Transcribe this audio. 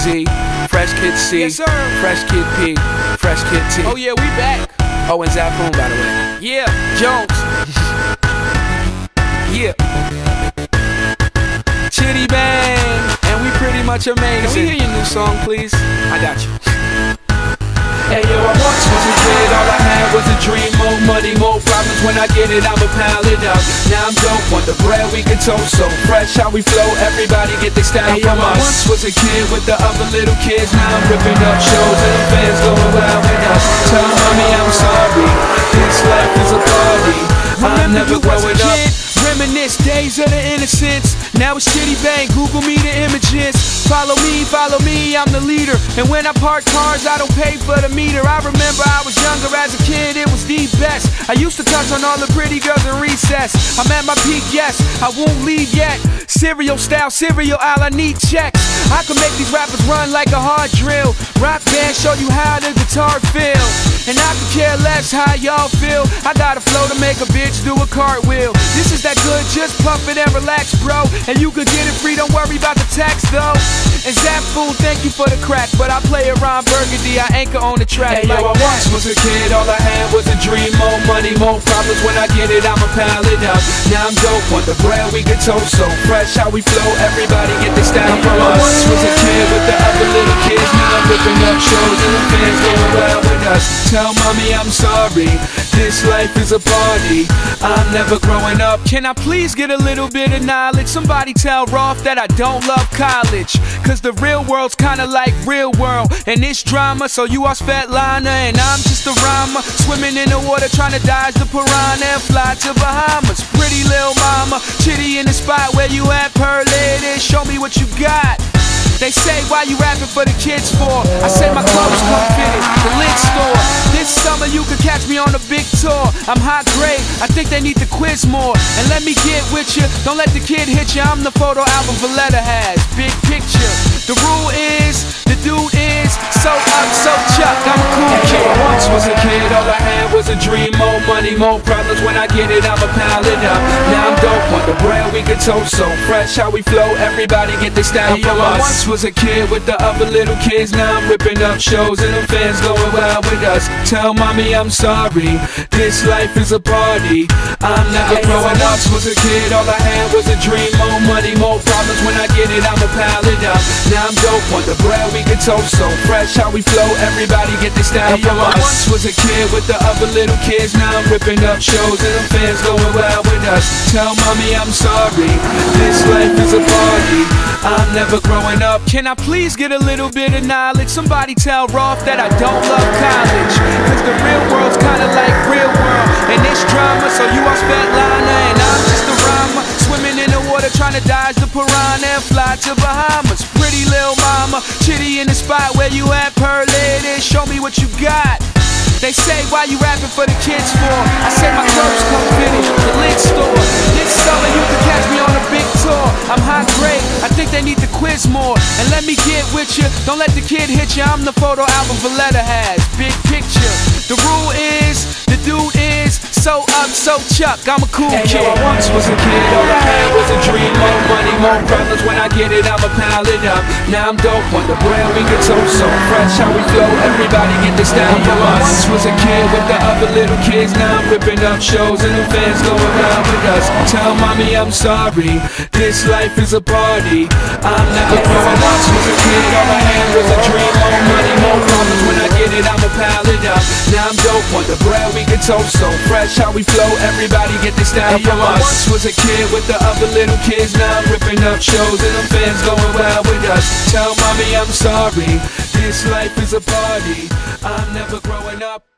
Z, Fresh Kid C, yes, sir. Fresh Kid P, Fresh Kid T. Oh yeah, we back. Oh, and Zaphoon, by the way. Yeah, Jones. Yeah. Chitty Bang, and we pretty much amazing. Can we hear your new song, please? I got you. Hey yo, I once was a kid, all I had was a dream. More money, more problems, when I get it, I'ma pile it up. Now I'm dope, want the bread we can toast. So fresh how we flow, everybody get their style from us. I once was a kid with the other little kids. Now I'm ripping up shows and the fans going wild with us. Tell mommy I'm sorry, this life is a party. I'm never growing up. Reminisce days of the innocence. Now it's Chitty Bang, Google me the images. Follow me, I'm the leader. And when I park cars, I don't pay for the meter. I remember I was younger as a kid, it was the best. I used to touch on all the pretty girls in recess. I'm at my peak, yes, I won't leave yet. Cereal style, cereal aisle, I need checks. I can make these rappers run like a hard drill. Rock band, show you how the guitar feel. And I could care less how y'all feel. I got a flow to make a bitch do a cartwheel. This is that good, just pump it and relax, bro. And you could get it free, don't worry about the tax, though. And Zaphoon, thank you for the crack, but I play around Burgundy, I anchor on the track. Hey like yo, I once was a kid, all I had was a dream. More money, more problems, when I get it, I'ma pile it up. Now I'm dope, want the bread we can toast. So fresh how we flow, everybody get their style from us. I once was a kid with the other little kids. Now I'm ripping up shows and the fans going wild with us. Tell mommy I'm sorry, this life is a party. I'm never growing up. Can I please get a little bit of knowledge? Somebody tell Roth that I don't love college. Cause the real world's kinda like real world. And it's drama, so you are Svetlana and I'm just a rhymer. Swimming in the water trying to dodge the piranha and fly to Bahamas. Pretty little mama, Chitty in the spot where you at, per lady, show me what you got. They say, why you rapping for the kids for? I say my clothes come fitted, the link store. This summer you could catch me on a big tour. I'm hot grade, I think they need to quiz more. And let me get with you, don't let the kid hit you. I'm the photo album Valletta has, big picture. The rule is, the dude is, so up, so Chuck, I'm a cool kid. I once was a kid, all I had was a dream. More money, more problems, when I get it, I'ma pile it up. Now I'm dope, want the bread we can toast. So fresh how we flow, everybody get their style from us. I once was a kid with the other little kids. Now I'm ripping up shows and the fans going wild with us. Tell mommy I'm sorry, this life is a party. I'm never growing up. I once was a kid, all I had was a dream. More money, more problems, when I get it, I'ma pile it up. Now I'm dope, want the bread we can toast. So fresh how we flow, everybody get their style from us. I once was a kid with the other little kids. Now I'm ripping up shows and the fans going wild with us. Tell mommy I'm sorry, this life is a party. I'm never growing up. Can I please get a little bit of knowledge? Somebody tell Roth that I don't love college. Cause the real world's kinda like real world. And it's drama, so you are Svetlana and I'm just a rhymer. Swimming in the water trying to dodge the piranha and fly to Bahamas. Pretty little mama, Chitty in the spot where you at, per lady, show me what you got. They say, why you rapping for the kids for? I say my clothes come fitted, the link store. This summer you can catch me on a big tour. I'm hot grade, I think they need to quiz more. And let me get with you, don't let the kid hit you. I'm the photo album Valletta has, big picture. The rule is, the dude is, so up, so Chuck, I'm a cool kid. I once was a kid, all I had was a dream. More money, more problems, when I get it, I'ma pile it up. Now I'm dope, want the bread we can toast. So fresh how we flow, everybody get their style from us. Was a kid with the other little kids. Now I'm ripping up shows and the fans going wild with us. Tell mommy I'm sorry, this life is a party. I'm never growing up. Was a kid, all I had was a dream. More money, more problems, when I get it, I'ma pile it up. Now I'm dope, want the bread we can toast. So fresh how we flow, everybody get their style from us. I once was a kid with the other little kids. Now I'm ripping up shows and the fans going wild with us. Tell mommy I'm sorry, this life is a party. I'm never growing up.